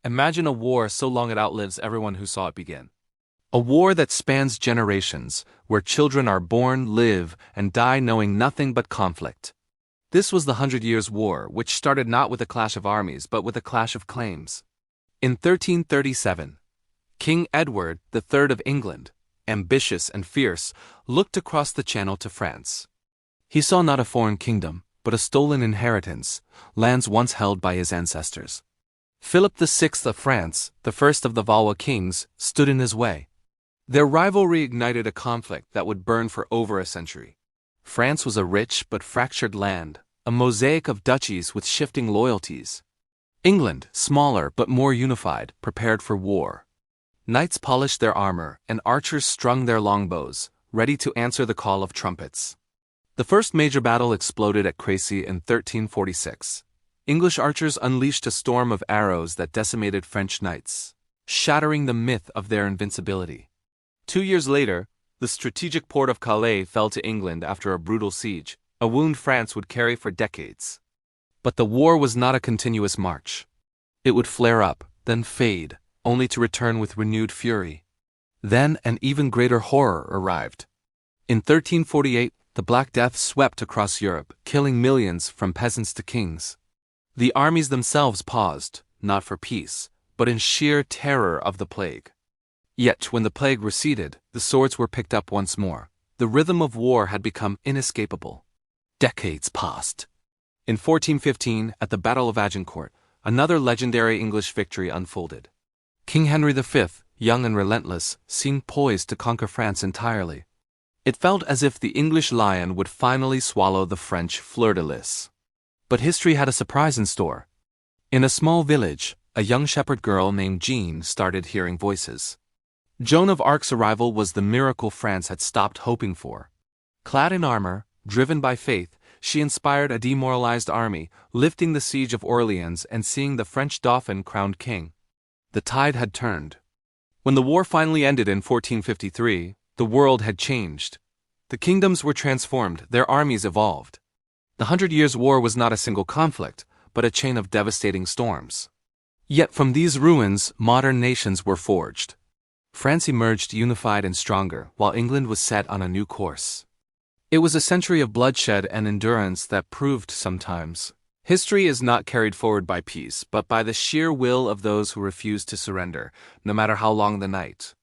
Imagine a war so long it outlives everyone who saw it begin. A war that spans generations, where children are born, live, and die knowing nothing but conflict. This was the Hundred Years' War, which started not with a clash of armies but with a clash of claims. In 1337, King Edward III of England, ambitious and fierce, looked across the Channel to France. He saw not a foreign kingdom, but a stolen inheritance, lands once held by his ancestors. Philip VI of France, the first of the Valois kings, stood in his way. Their rivalry ignited a conflict that would burn for over a century. France was a rich but fractured land, a mosaic of duchies with shifting loyalties. England, smaller but more unified, prepared for war. Knights polished their armor, and archers strung their longbows, ready to answer the call of trumpets. The first major battle exploded at Crécy in 1346. English archers unleashed a storm of arrows that decimated French knights, shattering the myth of their invincibility. 2 years later, the strategic port of Calais fell to England after a brutal siege, a wound France would carry for decades. But the war was not a continuous march. It would flare up, then fade, only to return with renewed fury. Then an even greater horror arrived. In 1348, the Black Death swept across Europe, killing millions from peasants to kings. The armies themselves paused, not for peace, but in sheer terror of the plague. Yet when the plague receded, the swords were picked up once more. The rhythm of war had become inescapable. Decades passed. In 1415, at the Battle of Agincourt, another legendary English victory unfolded. King Henry V, young and relentless, seemed poised to conquer France entirely. It felt as if the English lion would finally swallow the French fleur-de-lis. But history had a surprise in store. In a small village, a young shepherd girl named Jean started hearing voices. Joan of Arc's arrival was the miracle France had stopped hoping for. Clad in armor, driven by faith, she inspired a demoralized army, lifting the siege of Orleans and seeing the French Dauphin crowned king. The tide had turned. When the war finally ended in 1453, the world had changed. The kingdoms were transformed, their armies evolved. The Hundred Years' War was not a single conflict, but a chain of devastating storms. Yet from these ruins, modern nations were forged. France emerged unified and stronger, while England was set on a new course. It was a century of bloodshed and endurance that proved sometimes. History is not carried forward by peace, but by the sheer will of those who refuse to surrender, no matter how long the night.